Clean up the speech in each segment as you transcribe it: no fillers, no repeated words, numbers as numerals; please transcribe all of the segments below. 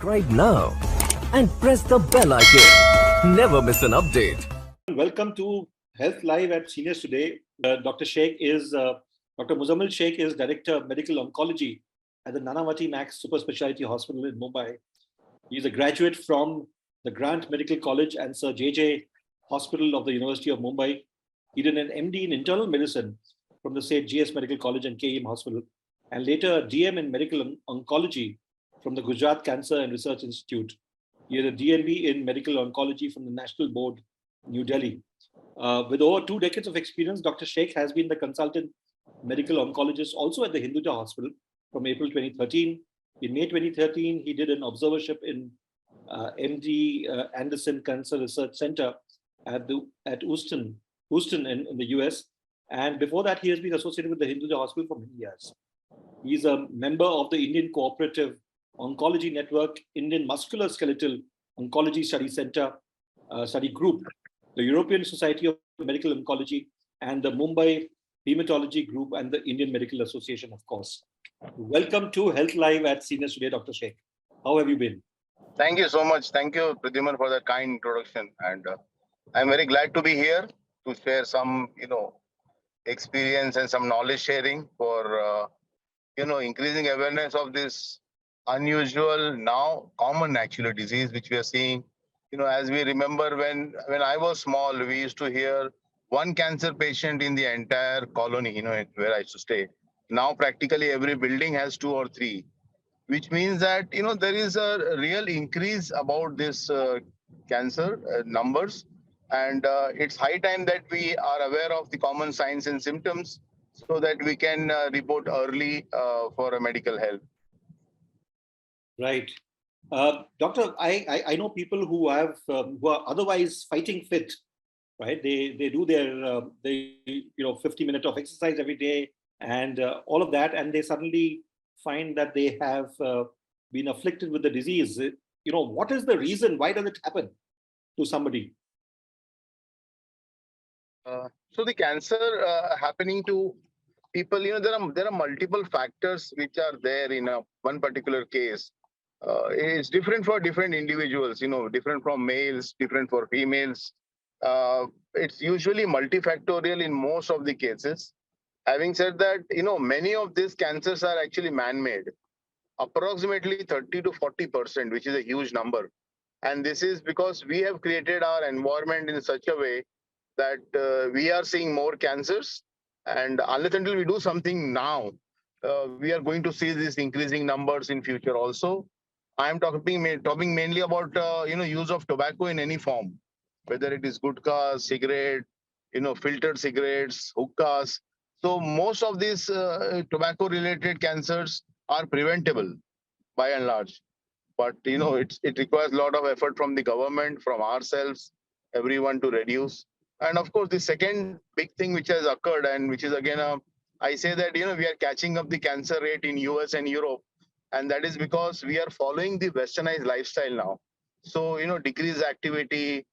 subscribe now and press the bell icon. Never miss an update. Welcome to Health Live at Seniors today. Dr. Muzammil Shaikh is Director of Medical Oncology at the Nanavati Max Super Speciality Hospital in Mumbai. He is a graduate from the Grant Medical College and Sir J.J. Hospital of the University of Mumbai. He did an MD in Internal Medicine from the Seth GS Medical College and KEM Hospital, and later a DM in Medical Oncology from the Gujarat Cancer and Research Institute. He had a DNB in Medical Oncology from the National Board, New Delhi. With over 2 decades of experience, Dr. Shaikh has been the Consultant Medical Oncologist also at the Hinduja Hospital from April 2013. In May 2013, he did an observership in MD Anderson Cancer Research Center at Houston in the US. And before that, he has been associated with the Hinduja Hospital for many years. He's a member of the Indian Co-operative Oncology Network, Indian Musculo Skeletal Oncology Study Center, Study Group, the European Society of Medical Oncology, and the Mumbai Hematology Group, and the Indian Medical Association, of course. Welcome to Health Live at Seniors today, Dr. Shaikh. How have you been? Thank you so much. Thank you, Pradhuman, for that kind introduction. And I'm very glad to be here to share some, experience and some knowledge sharing for, increasing awareness of this unusual, now common actually disease, which we are seeing. As we remember when I was small, we used to hear one cancer patient in the entire colony, where I used to stay. Now practically every building has 2 or 3, which means that, there is a real increase about this cancer numbers. And it's high time that we are aware of the common signs and symptoms so that we can report early for a medical help. Right. Doctor, I know people who are otherwise fighting fit, right? They do their 50 minutes of exercise every day and all of that, and they suddenly find that they have been afflicted with the disease. What is the reason? Why does it happen to somebody? So the cancer happening to people, there are multiple factors which are there in one particular case. It's different for different individuals, different from males, different for females. It's usually multifactorial in most of the cases. Having said that, many of these cancers are actually man-made, approximately 30 to 40%, which is a huge number. And this is because we have created our environment in such a way that we are seeing more cancers. And unless until we do something now, we are going to see these increasing numbers in future also. I'm talking mainly about use of tobacco in any form, whether it is gutka, cigarette, filtered cigarettes, hookahs. So most of these tobacco-related cancers are preventable by and large. But it requires a lot of effort from the government, from ourselves, everyone to reduce. And of course, the second big thing which has occurred, and which is again, I say that we are catching up the cancer rate in US and Europe. And that is because we are following the westernized lifestyle now. So, decreased activity,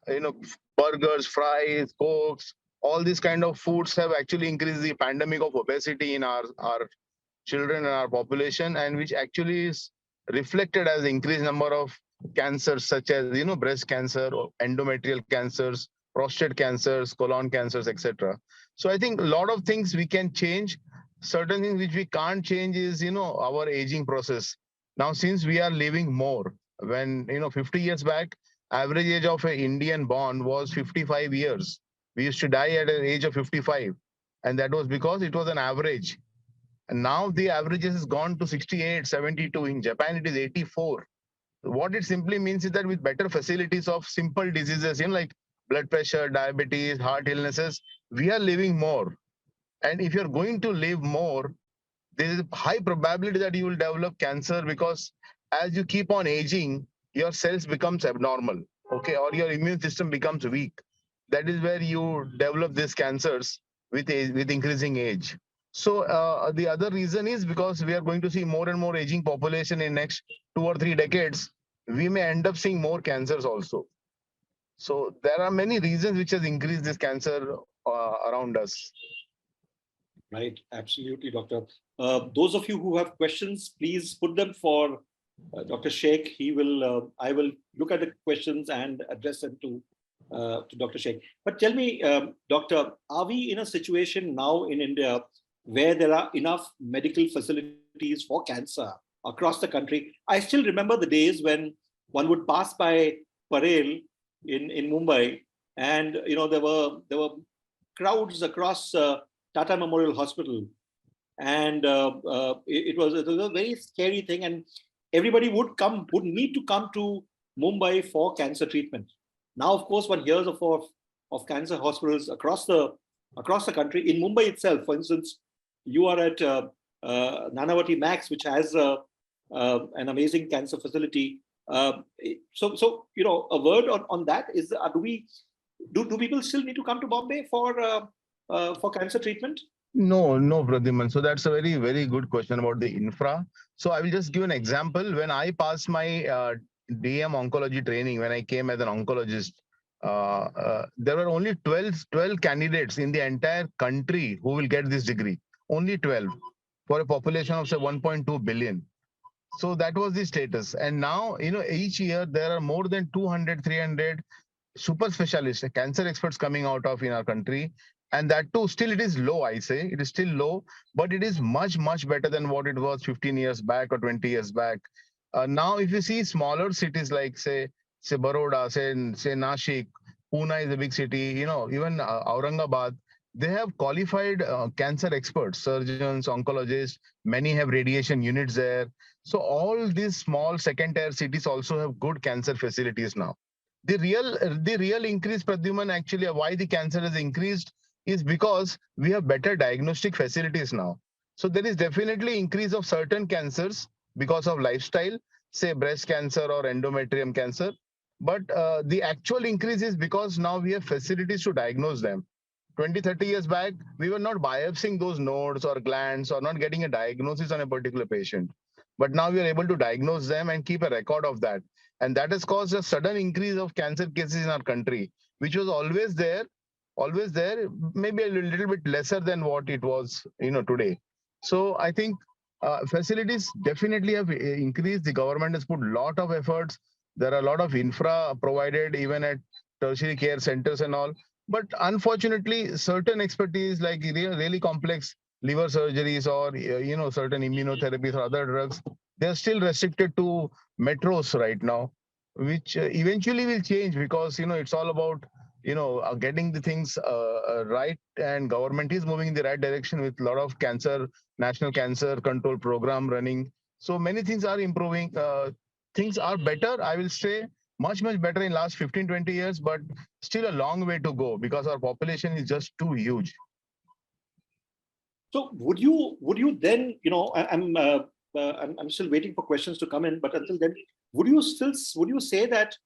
burgers, fries, cokes, all these kind of foods have actually increased the pandemic of obesity in our children and our population, and which actually is reflected as increased number of cancers such as, breast cancer, or endometrial cancers, prostate cancers, colon cancers, etc. So I think a lot of things we can change. Certain things which we can't change is, our aging process. Now, since we are living more, when, 50 years back, average age of an Indian born was 55 years. We used to die at an age of 55. And that was because it was an average. And now the average has gone to 68, 72. In Japan, it is 84. What it simply means is that with better facilities of simple diseases, like blood pressure, diabetes, heart illnesses, we are living more. And if you're going to live more, there is a high probability that you will develop cancer, because as you keep on aging, your cells becomes abnormal, okay, or your immune system becomes weak. That is where you develop these cancers with increasing age. So the other reason is because we are going to see more and more aging population in next 2 or 3 decades. We may end up seeing more cancers also. So there are many reasons which has increased this cancer around us. Right, absolutely, doctor. Those of you who have questions, please put them for Dr. Sheikh, I will look at the questions and address them to Dr. Sheikh. But tell me, Doctor, are we in a situation now in India where there are enough medical facilities for cancer across the country? I still remember the days when one would pass by Parel in Mumbai, and there were crowds across Tata Memorial Hospital, and it was a very scary thing, and everybody would need to come to Mumbai for cancer treatment. Now, of course, one hears of cancer hospitals across the country. In Mumbai itself, for instance, you are at Nanavati Max, which has an amazing cancer facility. So a word on that is: do people still need to come to Bombay for cancer treatment? No, no, Pradhiman. So that's a very, very good question about the infra. So I will just give an example. When I passed my DM oncology training, when I came as an oncologist, there were only 12 candidates in the entire country who will get this degree. Only 12 for a population of say 1.2 billion. So that was the status. And now, each year there are more than 200, 300 super specialists, cancer experts coming out of in our country. And that too, still it is low, I say. It is still low, but it is much, much better than what it was 15 years back or 20 years back. Now, if you see smaller cities like, say Baroda, say Nashik, Pune is a big city, even Aurangabad, they have qualified cancer experts, surgeons, oncologists. Many have radiation units there. So all these small second-tier cities also have good cancer facilities now. The real increase, Pradyuman, actually why the cancer has increased is because we have better diagnostic facilities now. So there is definitely increase of certain cancers because of lifestyle, say breast cancer or endometrium cancer. But the actual increase is because now we have facilities to diagnose them. 20, 30 years back, we were not biopsying those nodes or glands or not getting a diagnosis on a particular patient. But now we are able to diagnose them and keep a record of that. And that has caused a sudden increase of cancer cases in our country, which was always there, maybe a little bit lesser than what it was, today. So I think facilities definitely have increased. The government has put a lot of efforts. There are a lot of infra provided even at tertiary care centers and all. But unfortunately, certain expertise like really complex liver surgeries or certain immunotherapies or other drugs, they're still restricted to metros right now, which eventually will change because it's all about getting the things right, and government is moving in the right direction with a lot of national cancer control program running. So many things are improving. Things are better, I will say, much better in last 15, 20 years, but still a long way to go because our population is just too huge. So would you then, I'm still waiting for questions to come in, but until then, would you say that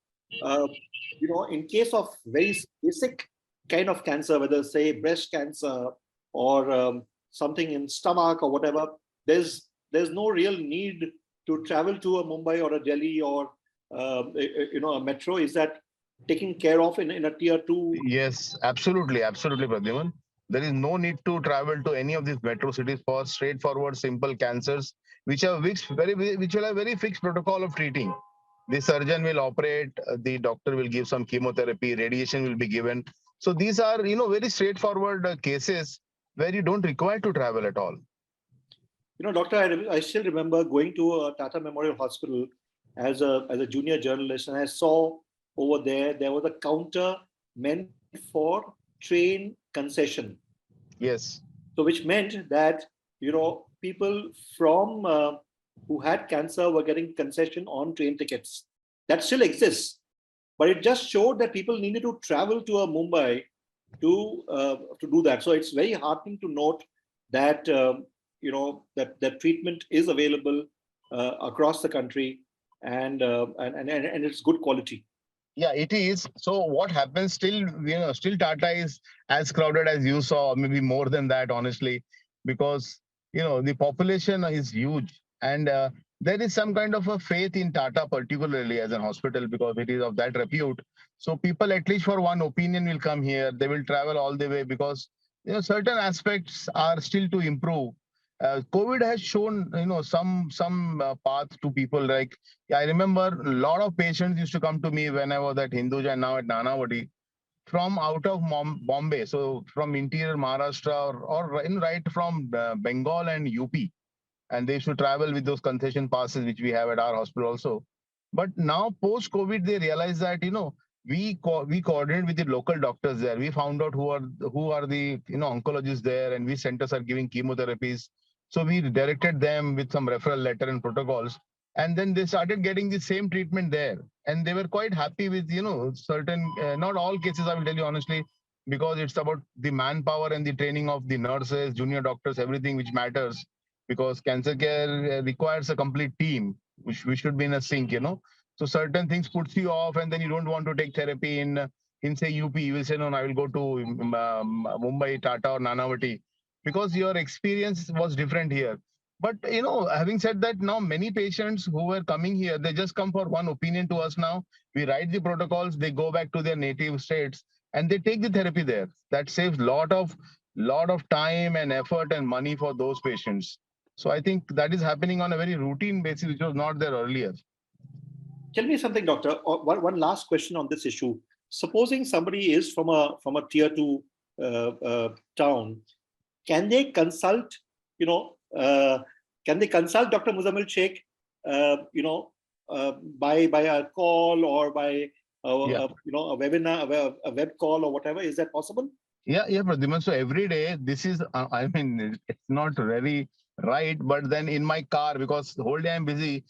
in case of very basic kind of cancer, whether say breast cancer or something in stomach or whatever, there's no real need to travel to a Mumbai or a Delhi or a metro? Is that taken care of in a tier two? Yes, absolutely, Pradyuman. There is no need to travel to any of these metro cities for straightforward, simple cancers, which will have very fixed protocol of treating. The surgeon will operate, the doctor will give some chemotherapy, radiation will be given. So these are, very straightforward cases where you don't require to travel at all. Doctor, I still remember going to a Tata Memorial Hospital as a junior journalist, and I saw over there was a counter meant for train concession. Yes. So which meant that people from who had cancer were getting concession on train tickets. That still exists, but it just showed that people needed to travel to a Mumbai to do that. So it's very heartening to note that that treatment is available across the country, and it's good quality. Yeah, it is. So what happens still, still Tata is as crowded as you saw, maybe more than that, honestly, because, the population is huge. And there is some kind of a faith in Tata, particularly as a hospital, because it is of that repute. So people, at least for one opinion, will come here. They will travel all the way because, certain aspects are still to improve. COVID has shown, some path to people. Like, I remember a lot of patients used to come to me when I was at Hinduja and now at Nanavati from out of Bombay, so from interior Maharashtra or right from Bengal and UP, and they should travel with those concession passes which we have at our hospital also. But now post COVID, they realize that we coordinate with the local doctors there. We found out who are the oncologists there, and which centers are giving chemotherapies. So we directed them with some referral letter and protocols, and then they started getting the same treatment there, and they were quite happy with certain not all cases, I will tell you honestly, because it's about the manpower and the training of the nurses, junior doctors, everything which matters, because cancer care requires a complete team, which we should be in a sync. So certain things puts you off, and then you don't want to take therapy in say UP. You will say, no, I will go to Mumbai, Tata, or Nanavati, because your experience was different here. But having said that, now many patients who were coming here, they just come for one opinion to us now. We write the protocols, they go back to their native states, and they take the therapy there. That saves lot of time and effort and money for those patients. So I think that is happening on a very routine basis, which was not there earlier. Tell me something, doctor. One last question on this issue. Supposing somebody is from a tier 2 town, can they consult? Can they consult Dr. Muzammil Shaikh? By a call or by a webinar, a web call or whatever. Is that possible? Yeah, Pradyuman. So every day, this is, it's not very right, but then in my car, because the whole day I'm busy,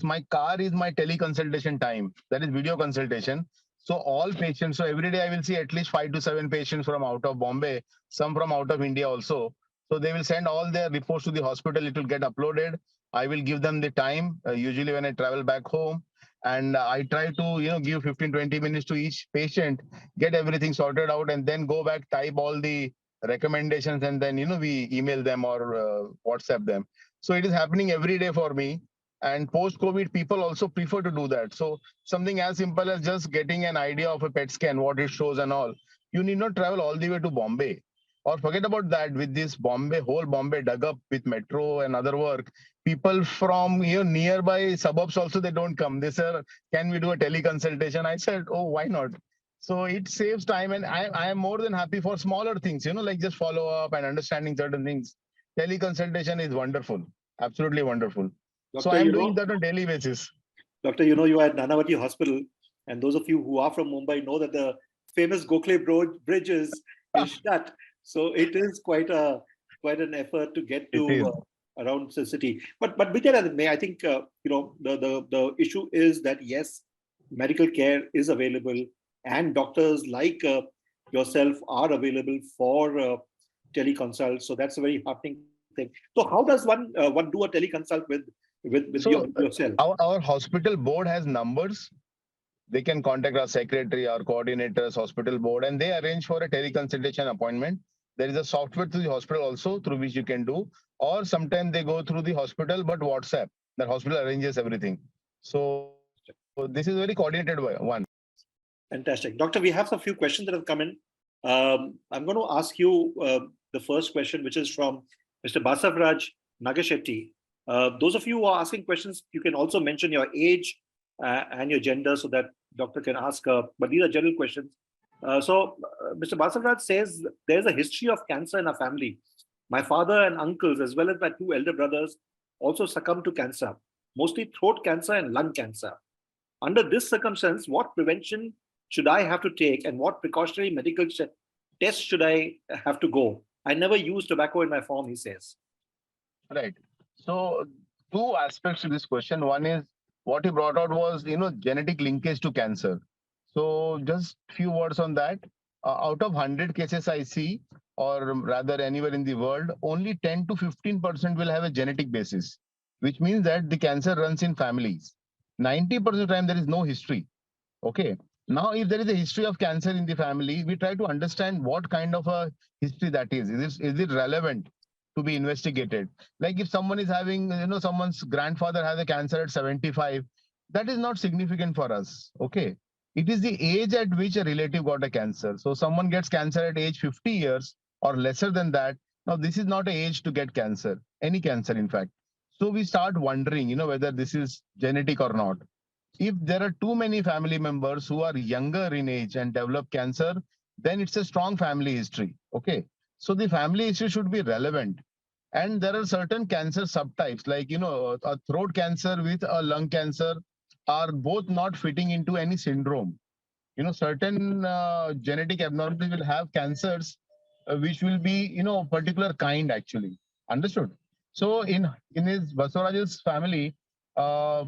my car is my teleconsultation time. That is video consultation. So all patients, so every day I will see at least 5 to 7 patients from out of Bombay, some from out of India also. So they will send all their reports to the hospital. It will get uploaded. I will give them the time, usually when I travel back home. And I try to, give 15-20 minutes to each patient, get everything sorted out, and then go back, type all the recommendations, and then, we email them or WhatsApp them. So it is happening every day for me. And post-COVID, people also prefer to do that. So something as simple as just getting an idea of a PET scan, what it shows and all. You need not travel all the way to Bombay. Or forget about that, with this whole Bombay dug up with metro and other work. People from nearby suburbs also, they don't come. They say, can we do a teleconsultation? I said, oh, why not? So it saves time, and I am more than happy for smaller things, like just follow up and understanding certain things. Teleconsultation is wonderful, absolutely wonderful. Doctor, so I am doing that on a daily basis. Doctor, you are at Nanavati Hospital, and those of you who are from Mumbai know that the famous Gokhale Bridge is shut. So it is quite an effort to get to around the city. But be that as it may, I think the issue is that yes, medical care is available, and doctors like yourself are available for teleconsult. So that's a very heartening thing. So how does one do a teleconsult with yourself? Our hospital board has numbers. They can contact our secretary, our coordinators, hospital board, and they arrange for a teleconsultation appointment. There is a software to the hospital also through which you can do, or sometimes they go through the hospital, but WhatsApp. The hospital arranges everything. So this is very coordinated one. Fantastic. Doctor, we have a few questions that have come in. I'm going to ask you the first question, which is from Mr. Basavraj Nagashetty. Those of you who are asking questions, you can also mention your age and your gender so that doctor can ask, but these are general questions. So Mr. Basavraj says, there's a history of cancer in our family. My father and uncles, as well as my 2 elder brothers, also succumbed to cancer, mostly throat cancer and lung cancer. Under this circumstance, what prevention should I have to take, and what precautionary medical tests should I have to go? I never use tobacco in my form, he says. Right. So 2 aspects to this question. One is what he brought out was, genetic linkage to cancer. So just few words on that. Out of 100 cases I see, or rather anywhere in the world, only 10 to 15% will have a genetic basis, which means that the cancer runs in families. 90% of the time there is no history. Okay. Now, if there is a history of cancer in the family, we try to understand what kind of a history that is. Is it relevant to be investigated? Like if someone is having, someone's grandfather has a cancer at 75, that is not significant for us. Okay. It is the age at which a relative got a cancer. So someone gets cancer at age 50 years or lesser than that. Now, this is not an age to get cancer. any cancer, in fact. So we start wondering, whether this is genetic or not. If there are too many family members who are younger in age and develop cancer, then it's a strong family history. Okay. So the family history should be relevant. And there are certain cancer subtypes, like, a throat cancer with a lung cancer are both not fitting into any syndrome. Certain genetic abnormalities will have cancers which will be, particular kind actually. Understood? So in his Basuraj's family, uh,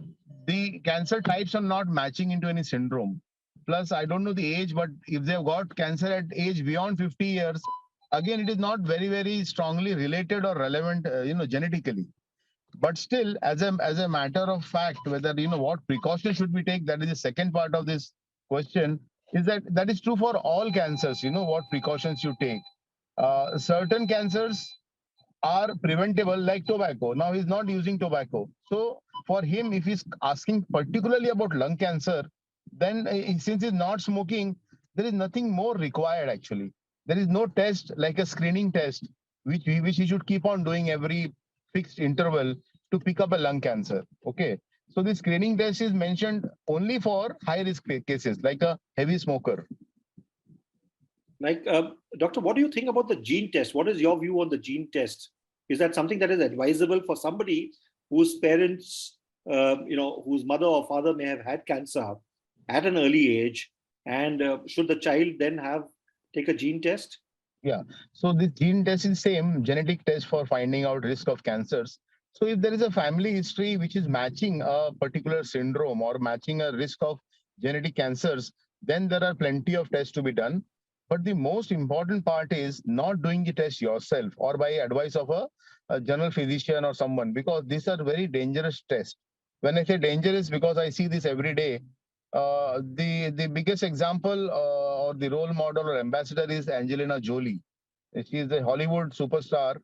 the cancer types are not matching into any syndrome. Plus, I don't know the age, but if they've got cancer at age beyond 50 years, again, it is not very, very strongly related or relevant, genetically. But still, as a matter of fact, whether what precautions should we take, that is the second part of this question. Is that is true for all cancers? What precautions you take. Certain cancers are preventable, like tobacco. Now he's not using tobacco, so for him, if he's asking particularly about lung cancer, then since he's not smoking, there is nothing more required actually. There is no test like a screening test which he should keep on doing every fixed interval to pick up a lung cancer. Okay, so the screening test is mentioned only for high risk cases like a heavy smoker. Like, doctor, what do you think about the gene test? What is your view on the gene test? Is that something that is advisable for somebody whose parents, whose mother or father may have had cancer at an early age, and should the child then take a gene test? Yeah. So this gene test is same genetic test for finding out risk of cancers. So if there is a family history which is matching a particular syndrome or matching a risk of genetic cancers, then there are plenty of tests to be done. But the most important part is not doing the test yourself or by advice of a general physician or someone, because these are very dangerous tests. When I say dangerous, because I see this every day. The biggest example or the role model or ambassador is Angelina Jolie. She is a Hollywood superstar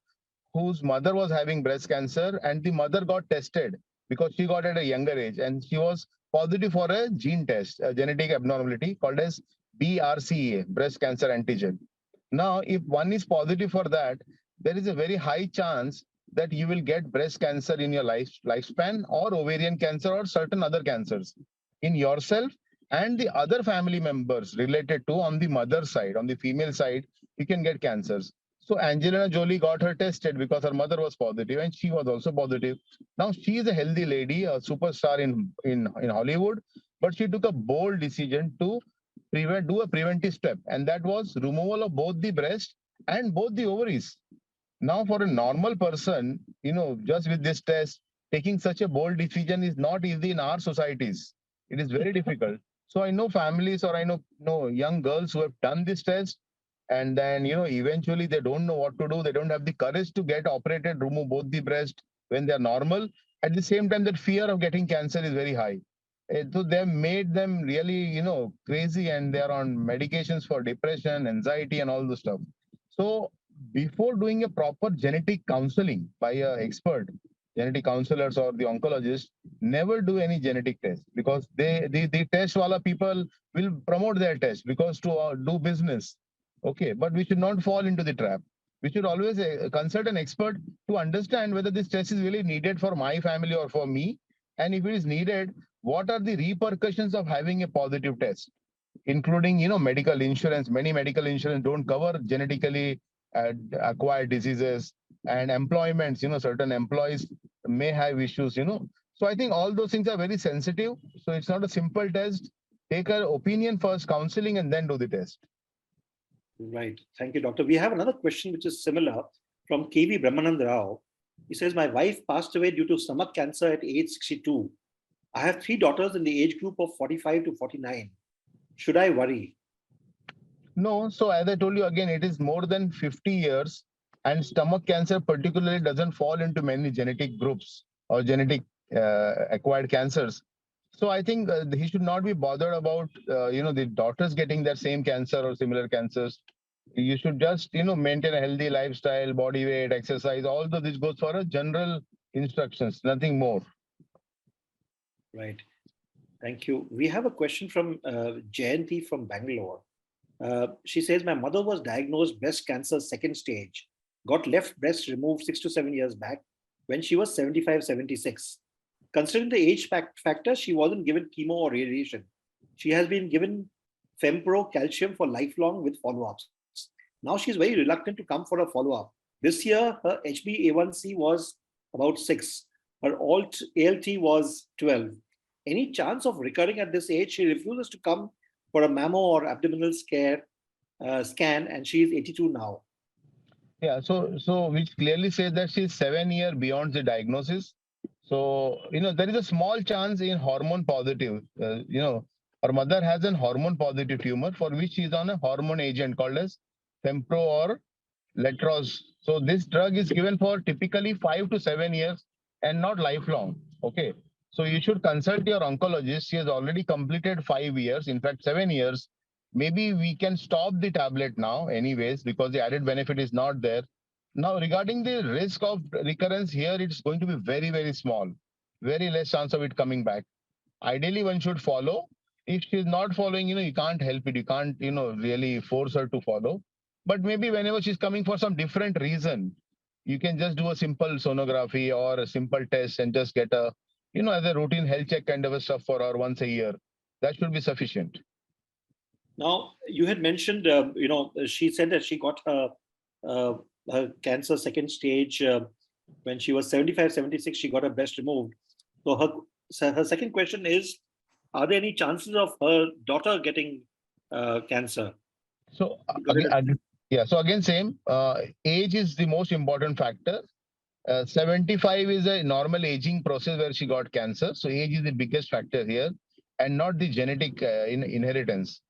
whose mother was having breast cancer, and the mother got tested because she got at a younger age, and she was positive for a gene test, a genetic abnormality called as BRCA, breast cancer antigen. Now, if one is positive for that, there is a very high chance that you will get breast cancer in your lifespan, or ovarian cancer, or certain other cancers in yourself and the other family members related to on the mother side, on the female side, you can get cancers. So Angelina Jolie got her tested because her mother was positive and she was also positive. Now she is a healthy lady, a superstar in Hollywood, but she took a bold decision to do a preventive step, and that was removal of both the breast and both the ovaries. Now, for a normal person, just with this test, taking such a bold decision is not easy in our societies. It is very difficult. So I know families, or I know young girls who have done this test, and then eventually they don't know what to do. They don't have the courage to get operated, remove both the breast when they are normal. At the same time, that fear of getting cancer is very high. So they've made them really, crazy, and they're on medications for depression, anxiety, and all the stuff. So before doing a proper genetic counseling by an expert, genetic counselors or the oncologist, never do any genetic test, because the test wala people will promote their test because to do business. Okay, but we should not fall into the trap. We should always consult an expert to understand whether this test is really needed for my family or for me, and if it is needed, what are the repercussions of having a positive test, including medical insurance. Many medical insurance don't cover genetically acquired diseases, and employments, certain employees may have issues. So I think all those things are very sensitive. So it's not a simple test. Take an opinion first, counseling, and then do the test. Right. Thank you, doctor. We have another question which is similar from KV Brahmanand Rao. He says, my wife passed away due to stomach cancer at age 62. I have 3 daughters in the age group of 45 to 49. Should I worry? No. So as I told you again, it is more than 50 years, and stomach cancer particularly doesn't fall into many genetic groups or genetic acquired cancers. So I think he should not be bothered about the daughters getting that same cancer or similar cancers. You should just maintain a healthy lifestyle, body weight, exercise. All of this goes for a general instructions, nothing more. Right. Thank you. We have a question from Jayanti from Bangalore. She says, my mother was diagnosed breast cancer second stage, got left breast removed 6 to 7 years back, when she was 75, 76. Considering the age factor, she wasn't given chemo or radiation. She has been given Fempro calcium for lifelong with follow-ups. Now she's very reluctant to come for a follow-up. This year, her HbA1c was about 6. Her ALT was 12. Any chance of recurring at this age? She refuses to come for a mammo or abdominal scan, and she is 82 now. Yeah, so which clearly says that she's 7 years beyond the diagnosis. So, there is a small chance in hormone positive. Her mother has an hormone positive tumor for which she is on a hormone agent called as Fempro or Letros. So this drug is given for typically 5 to 7 years and not lifelong. Okay. So you should consult your oncologist. She has already completed 5 years, in fact, 7 years. Maybe we can stop the tablet now anyways, because the added benefit is not there. Now, regarding the risk of recurrence here, it's going to be very, very small, very less chance of it coming back. Ideally, one should follow. If she's not following, you can't help it. You can't, really force her to follow. But maybe whenever she's coming for some different reason, you can just do a simple sonography or a simple test and just get a, as a routine health check kind of a stuff for her once a year. That should be sufficient. Now, you had mentioned, she said that she got her cancer second stage when she was 75, 76. She got her breast removed. So her second question is, are there any chances of her daughter getting cancer? So again, same. Age is the most important factor. 75 is a normal aging process where she got cancer. So age is the biggest factor here, and not the genetic inheritance.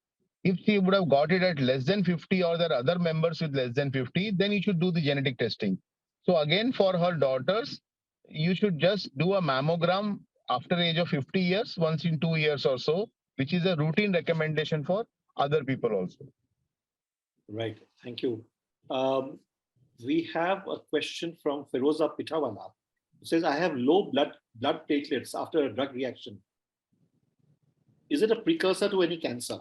If she would have got it at less than 50 or there are other members with less than 50, then you should do the genetic testing. So again, for her daughters, you should just do a mammogram after age of 50 years, once in 2 years or so, which is a routine recommendation for other people also. Right. Thank you. We have a question from Feroza Pitawala. It says, I have low blood platelets after a drug reaction. Is it a precursor to any cancer?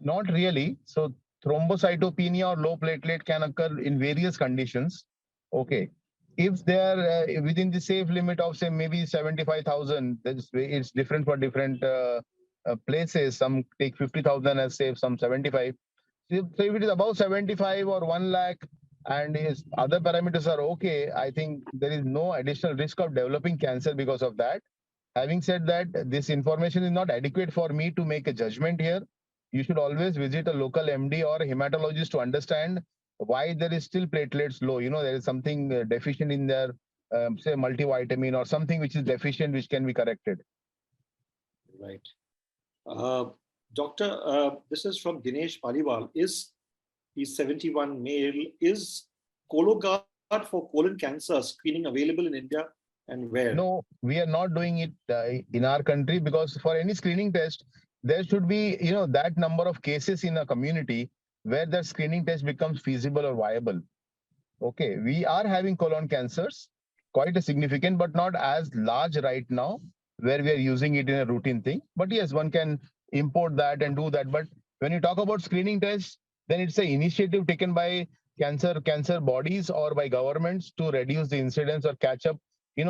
Not really. So thrombocytopenia or low platelet can occur in various conditions. Okay. If they are within the safe limit of, say, maybe 75,000, it's different for different places. Some take 50,000 as safe, some 75. So if it is above 75 or 1 lakh and his other parameters are okay, I think there is no additional risk of developing cancer because of that. Having said that, this information is not adequate for me to make a judgment here. You should always visit a local MD or a hematologist to understand why there is still platelets low. There is something deficient in their, say, multivitamin or something which is deficient, which can be corrected. Right. Doctor, this is from Dinesh Paliwal. He's 71 male. Is Cologuard for colon cancer screening available in India, and where? No, we are not doing it in our country, because for any screening test, there should be, that number of cases in a community where that screening test becomes feasible or viable. Okay, we are having colon cancers, quite a significant, but not as large right now, where we are using it in a routine thing. But yes, one can import that and do that. But when you talk about screening tests, then it's an initiative taken by cancer bodies or by governments to reduce the incidence or catch up,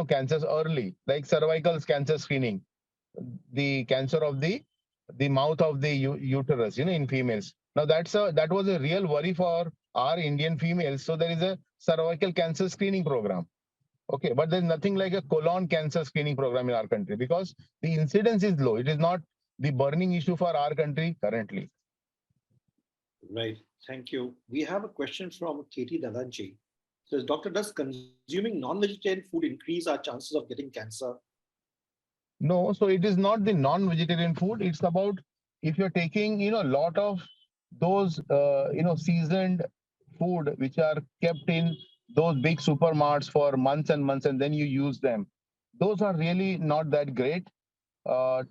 cancers early, like cervical cancer screening, the cancer of the mouth of the uterus, in females. Now that was a real worry for our Indian females. So there is a cervical cancer screening program. Okay, but there's nothing like a colon cancer screening program in our country because the incidence is low. It is not the burning issue for our country currently. Right. Thank you. We have a question from Katie Dadanji. Says, Doctor, does consuming non-vegetarian food increase our chances of getting cancer? No, so it is not the non-vegetarian food. It's about if you're taking, a lot of those, seasoned food which are kept in those big supermarts for months and months, and then you use them. Those are really not that great.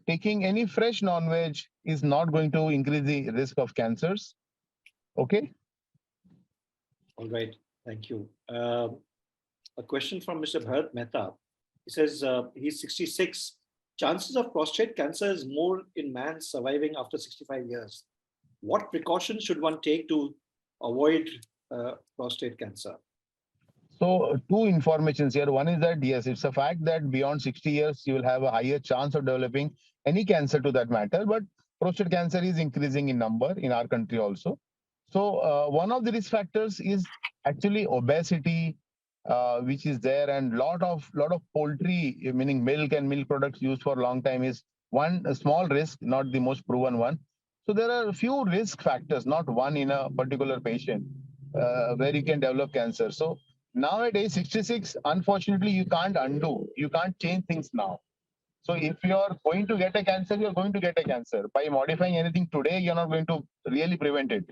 Taking any fresh non-veg is not going to increase the risk of cancers. Okay. All right. Thank you. A question from Mr. Bharat Mehta. He says he's 66. Chances of prostate cancer is more in man surviving after 65 years. What precautions should one take to avoid prostate cancer? So two informations here. One is that yes, it's a fact that beyond 60 years, you will have a higher chance of developing any cancer to that matter. But prostate cancer is increasing in number in our country also. So one of the risk factors is actually obesity, which is there, and lot of poultry, meaning milk and milk products used for a long time is one a small risk, not the most proven one. So there are a few risk factors, not one in a particular patient, where you can develop cancer. So nowadays, 66, unfortunately, you can't undo. You can't change things now. So if you're going to get a cancer, you're going to get a cancer. By modifying anything today, you're not going to really prevent it.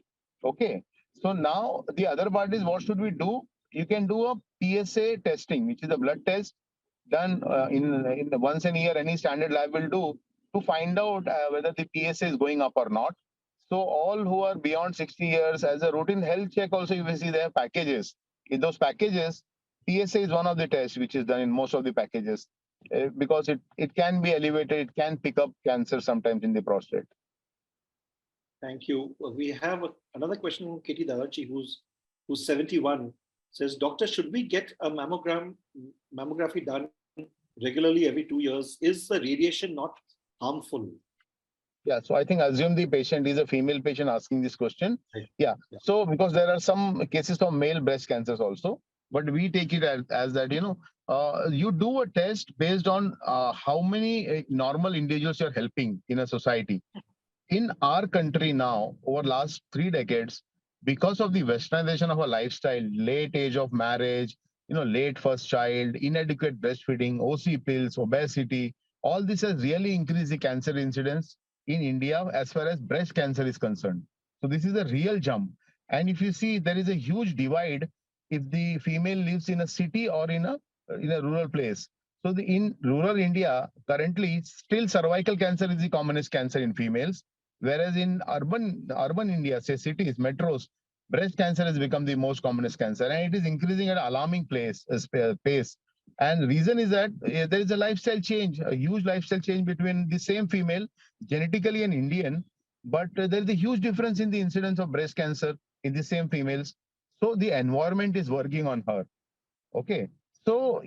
Okay. So now the other part is what should we do? You can do a PSA testing, which is a blood test done in the once a year. Any standard lab will do to find out whether the PSA is going up or not. So all who are beyond 60 years, as a routine health check, also you will see they have packages. In those packages, PSA is one of the tests which is done in most of the packages because it can be elevated, it can pick up cancer sometimes in the prostate. Thank you. We have another question from Katie Davarchi, who's 71. Says, Doctor, should we get a mammography done regularly every 2 years? Is the radiation not harmful? Yeah, so I think assume the patient is a female patient asking this question. Right. Yeah. So because there are some cases of male breast cancers also, but we take it as that, you do a test based on how many normal individuals you're helping in a society. In our country now, over last 3 decades, because of the westernization of our lifestyle, late age of marriage, late first child, inadequate breastfeeding, OC pills, obesity, all this has really increased the cancer incidence in India as far as breast cancer is concerned. So this is a real jump. And if you see, there is a huge divide if the female lives in a city or in a rural place. So in rural India, currently, still cervical cancer is the commonest cancer in females. Whereas in urban India, say cities, metros, breast cancer has become the most commonest cancer, and it is increasing at an alarming pace. And reason is that there is a lifestyle change, a huge lifestyle change between the same female, genetically an Indian, but there is a huge difference in the incidence of breast cancer in the same females. So the environment is working on her. Okay. So,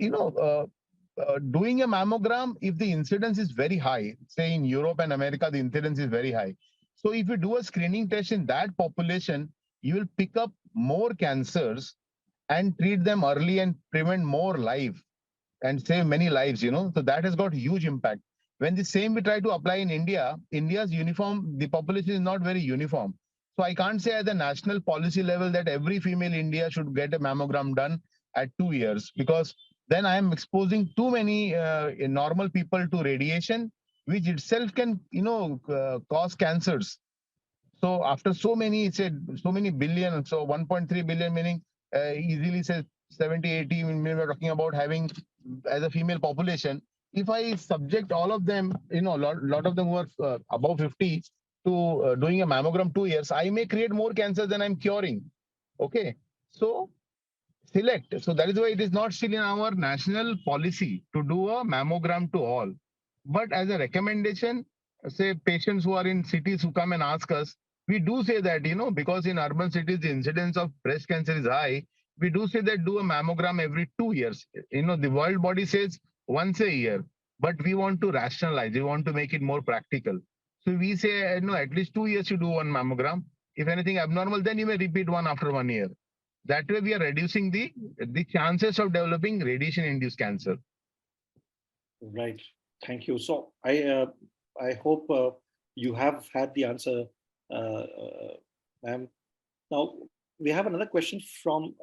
doing a mammogram, if the incidence is very high, say in Europe and America, the incidence is very high. So if you do a screening test in that population, you will pick up more cancers and treat them early and prevent more life and save many lives. So that has got huge impact. When the same we try to apply in India, India's uniform, the population is not very uniform. So I can't say at the national policy level that every female India should get a mammogram done at 2 years, because then I am exposing too many normal people to radiation, which itself can, cause cancers. So after so many, so many billion, so 1.3 billion, meaning easily say 70, 80, we're talking about having as a female population. If I subject all of them, lot of them who are above 50 to doing a mammogram 2 years, I may create more cancer than I'm curing. Okay. So select. So that is why it is not still in our national policy to do a mammogram to all. But as a recommendation, say patients who are in cities who come and ask us, we do say that, because in urban cities, the incidence of breast cancer is high, we do say that do a mammogram every 2 years. The world body says once a year, but we want to rationalize, we want to make it more practical. So we say, at least 2 years you do one mammogram. If anything abnormal, then you may repeat one after 1 year. That way we are reducing the chances of developing radiation-induced cancer. Right. Thank you. So I hope you have had the answer, ma'am. Now we have another question from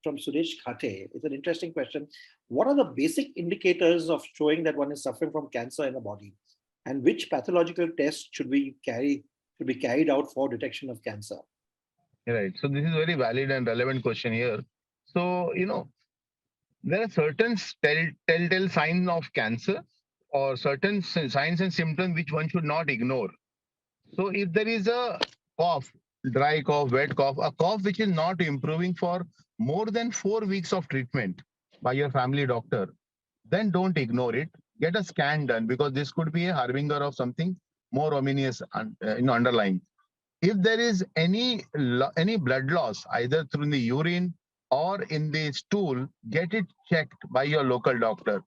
from Suresh Khate. It's an interesting question. What are the basic indicators of showing that one is suffering from cancer in the body, and which pathological tests should be carried out for detection of cancer? Right. So this is very valid and relevant question here. So there are certain telltale signs of cancer or certain signs and symptoms which one should not ignore. So if there is a cough, dry cough, wet cough, a cough which is not improving for more than 4 weeks of treatment by your family doctor, then don't ignore it. Get a scan done, because this could be a harbinger of something more ominous underlying. If there is any blood loss, either through the urine or in the stool, get it checked by your local doctor.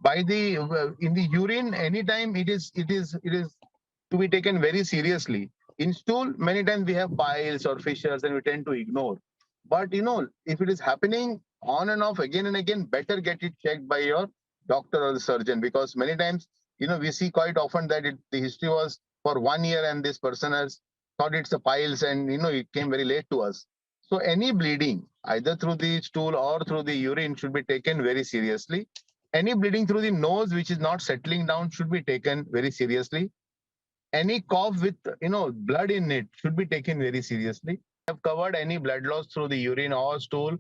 By the in the urine, anytime it is to be taken very seriously. In stool, many times we have piles or fissures and we tend to ignore. But if it is happening on and off again and again, better get it checked by your doctor or the surgeon, because many times we see quite often that the history was for 1 year and this person has thought it's a piles, and it came very late to us. So any bleeding, either through the stool or through the urine, should be taken very seriously. Any bleeding through the nose which is not settling down should be taken very seriously. Any cough with blood in it should be taken very seriously. Have covered any blood loss through the urine or stool,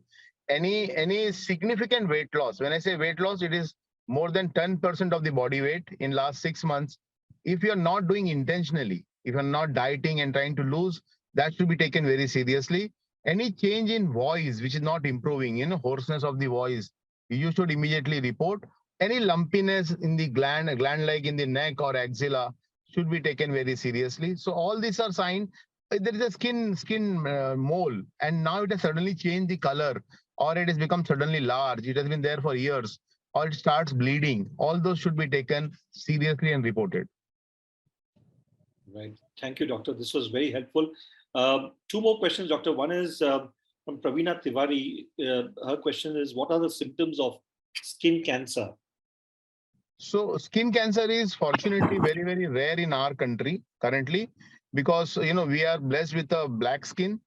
any significant weight loss. When I say weight loss, it is more than 10% of the body weight in last 6 months. If you're not doing intentionally, if you're not dieting and trying to lose, that should be taken very seriously. Any change in voice which is not improving, hoarseness of the voice, you should immediately report. Any lumpiness in the gland like in the neck or axilla, should be taken very seriously. So all these are signs. There is a skin mole, and now it has suddenly changed the color, or it has become suddenly large. It has been there for years, or it starts bleeding. All those should be taken seriously and reported. Right. Thank you, doctor. This was very helpful. Two more questions, doctor. One is from Pravina Tiwari. Her question is, what are the symptoms of skin cancer? So skin cancer is fortunately very, very rare in our country currently, because we are blessed with a black skin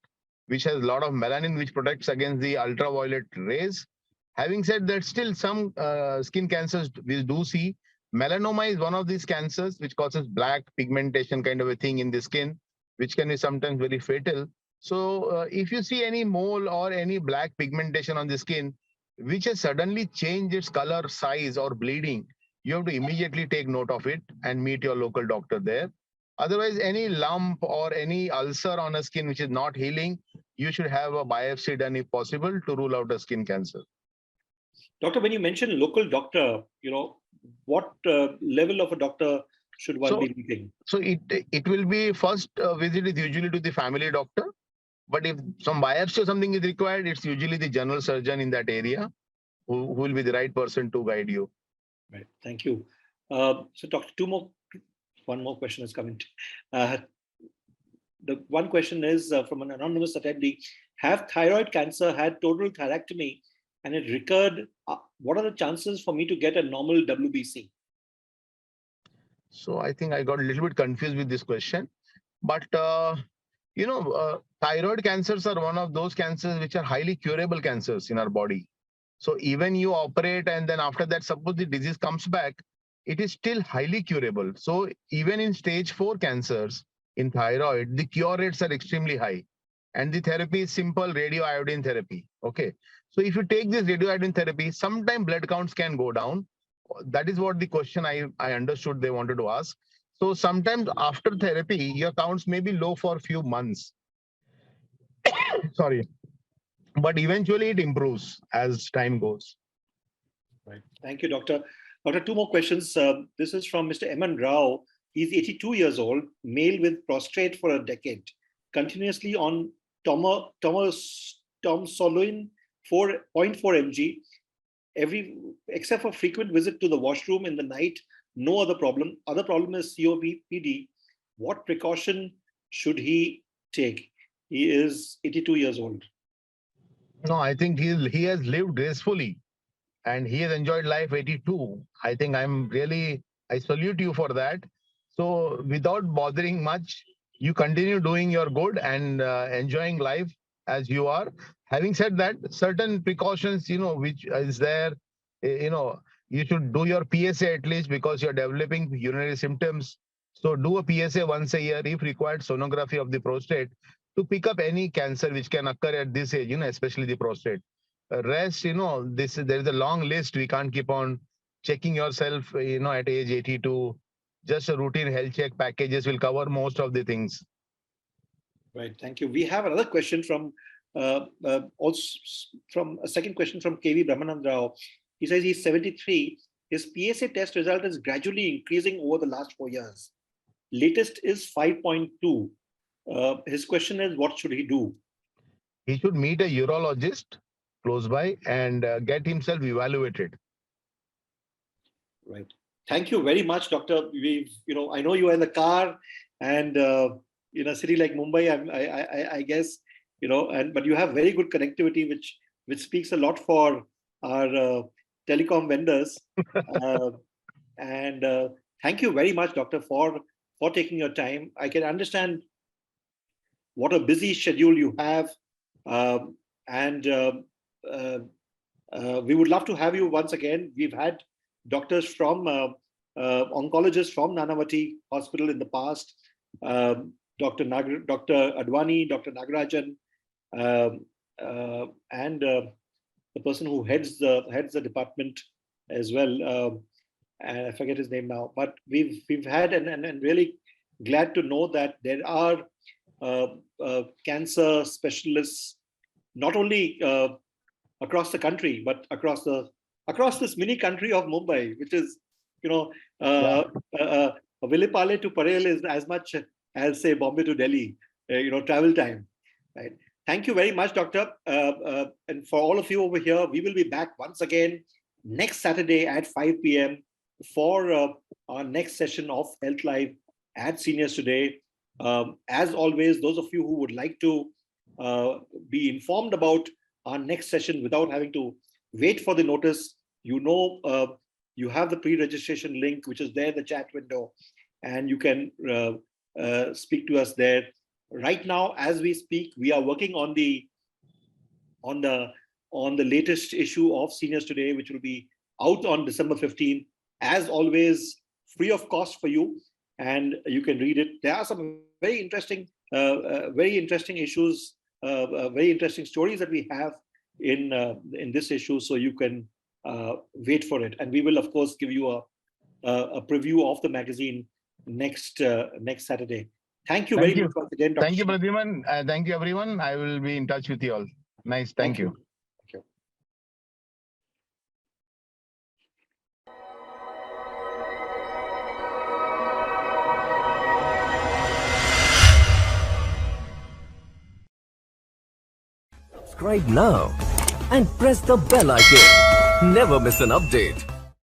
which has a lot of melanin which protects against the ultraviolet rays. Having said that, still some skin cancers we do see. Melanoma is one of these cancers which causes black pigmentation kind of a thing in the skin, which can be sometimes very fatal. So if you see any mole or any black pigmentation on the skin, which has suddenly changed its color, size, or bleeding, you have to immediately take note of it and meet your local doctor there. Otherwise, any lump or any ulcer on a skin which is not healing, you should have a biopsy done if possible to rule out a skin cancer. Doctor, when you mention local doctor, what level of a doctor should one be meeting? So it will be first visit is usually to the family doctor, but if some biopsy or something is required, it's usually the general surgeon in that area who will be the right person to guide you. Right. Thank you. So, doctor, one more question is coming. The one question is from an anonymous attendee: have thyroid cancer, had total thyroidectomy, and it recurred? What are the chances for me to get a normal WBC? So I think I got a little bit confused with this question, but thyroid cancers are one of those cancers which are highly curable cancers in our body. So even you operate and then after that, suppose the disease comes back, it is still highly curable. So even in stage 4 cancers in thyroid, the cure rates are extremely high. And the therapy is simple radioiodine therapy. Okay. So if you take this radioiodine therapy, sometimes blood counts can go down. That is what the question I understood they wanted to ask. So sometimes after therapy, your counts may be low for a few months. Sorry. But eventually it improves as time goes. Right. Thank you, doctor. Doctor, two more questions. This is from Mr. Eman Rao. He's 82 years old, male with prostate for a decade, continuously on Tomsoloin 4.4 mg, except for frequent visit to the washroom in the night, no other problem. Other problem is COPD. What precaution should he take? He is 82 years old. No, I think he has lived gracefully and he has enjoyed life 82. I think I salute you for that. So without bothering much, you continue doing your good and enjoying life as you are. Having said that, certain precautions, which is there, you should do your PSA at least because you're developing urinary symptoms. So do a PSA once a year, if required, sonography of the prostate to pick up any cancer which can occur at this age, especially the prostate. Rest, there is a long list. We can't keep on checking yourself, at age 82. Just a routine health check packages will cover most of the things. Right. Thank you. We have another question from also from a second question from KV Brahmanand Rao. He says he's 73. His PSA test result is gradually increasing over the last 4 years. Latest is 5.2. His question is, what should he do? He should meet a urologist close by and get himself evaluated. Right. Thank you very much, Doctor. I know you are in the car, and in a city like Mumbai, I guess, but you have very good connectivity, which speaks a lot for our telecom vendors. And thank you very much, Doctor, for taking your time. I can understand what a busy schedule you have, and we would love to have you once again. We've had doctors from oncologists from Nanavati Hospital in the past, Dr. Advani, Dr. Nagarajan, and the person who heads the department as well. And I forget his name now. But we've had and really glad to know that there are cancer specialists not only across the country but across this mini country of Mumbai, which is Villepale to Parel is as much as say Bombay to Delhi, travel time, right? Thank you very much, Doctor. And for all of you over here, we will be back once again next Saturday at 5 p.m. for our next session of Health Live at Seniors Today. As always, those of you who would like to be informed about our next session without having to wait for the notice, you have the pre-registration link, which is there in the chat window, and you can speak to us there. Right now, as we speak, we are working on the latest issue of Seniors Today, which will be out on December 15th. As always, free of cost for you, and you can read it. There are some very interesting issues, very interesting stories that we have in this issue, so you can wait for it. And we will, of course, give you a preview of the magazine next Saturday. Thank you very much once again, Dr. Thank you, Pradyuman. Thank you, everyone. I will be in touch with you all. Nice. Thank you. Thank you. Subscribe now and press the bell icon. Never miss an update.